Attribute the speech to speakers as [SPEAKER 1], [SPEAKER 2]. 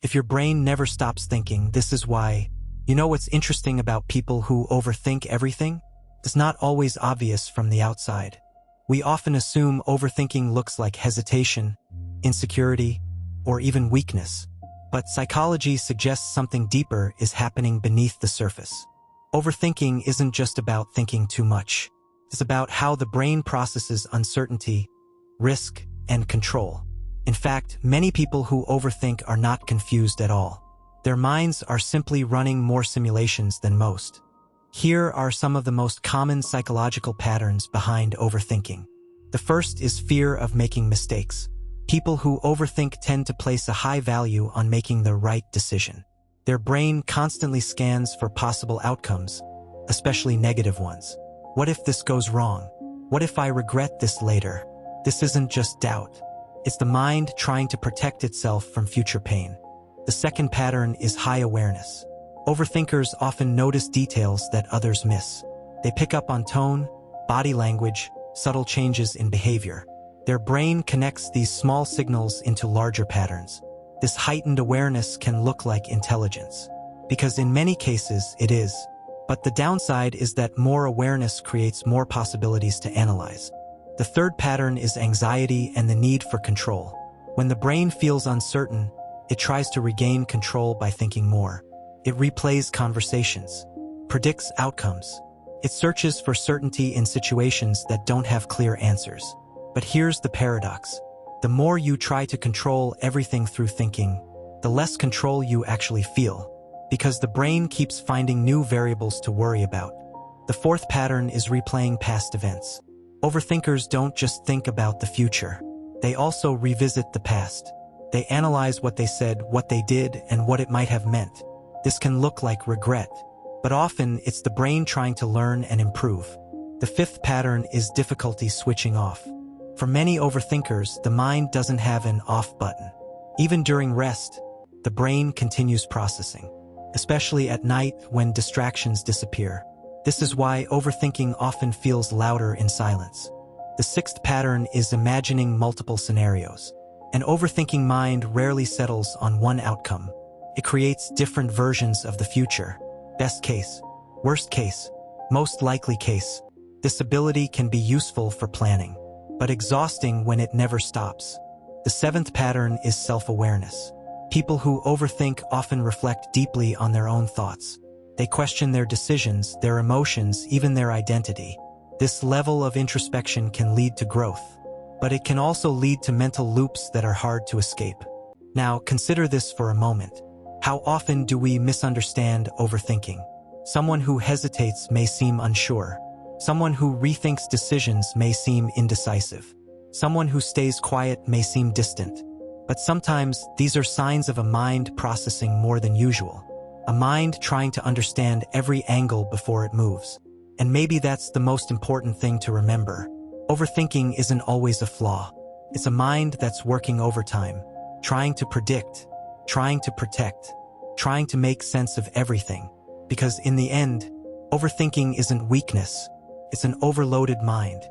[SPEAKER 1] If your brain never stops thinking, this is why. You know what's interesting about people who overthink everything? It's not always obvious from the outside. We often assume overthinking looks like hesitation, insecurity, or even weakness. But psychology suggests something deeper is happening beneath the surface. Overthinking isn't just about thinking too much. It's about how the brain processes uncertainty, risk, and control. In fact, many people who overthink are not confused at all. Their minds are simply running more simulations than most. Here are some of the most common psychological patterns behind overthinking. The first is fear of making mistakes. People who overthink tend to place a high value on making the right decision. Their brain constantly scans for possible outcomes, especially negative ones. What if this goes wrong? What if I regret this later? This isn't just doubt. It's the mind trying to protect itself from future pain. The second pattern is high awareness. Overthinkers often notice details that others miss. They pick up on tone, body language, subtle changes in behavior. Their brain connects these small signals into larger patterns. This heightened awareness can look like intelligence, because in many cases it is. But the downside is that more awareness creates more possibilities to analyze. The third pattern is anxiety and the need for control. When the brain feels uncertain, it tries to regain control by thinking more. It replays conversations, predicts outcomes. It searches for certainty in situations that don't have clear answers. But here's the paradox. The more you try to control everything through thinking, the less control you actually feel, because the brain keeps finding new variables to worry about. The fourth pattern is replaying past events. Overthinkers don't just think about the future. They also revisit the past. They analyze what they said, what they did, and what it might have meant. This can look like regret, but often it's the brain trying to learn and improve. The fifth pattern is difficulty switching off. For many overthinkers, the mind doesn't have an off button. Even during rest, the brain continues processing, especially at night when distractions disappear. This is why overthinking often feels louder in silence. The sixth pattern is imagining multiple scenarios. An overthinking mind rarely settles on one outcome. It creates different versions of the future. Best case, worst case, most likely case. This ability can be useful for planning, but exhausting when it never stops. The seventh pattern is self-awareness. People who overthink often reflect deeply on their own thoughts. They question their decisions, their emotions, even their identity. This level of introspection can lead to growth, but it can also lead to mental loops that are hard to escape. Now, consider this for a moment. How often do we misunderstand overthinking? Someone who hesitates may seem unsure. Someone who rethinks decisions may seem indecisive. Someone who stays quiet may seem distant. But sometimes these are signs of a mind processing more than usual. A mind trying to understand every angle before it moves. And maybe that's the most important thing to remember. Overthinking isn't always a flaw. It's a mind that's working overtime, trying to predict, trying to protect, trying to make sense of everything. Because in the end, overthinking isn't weakness. It's an overloaded mind.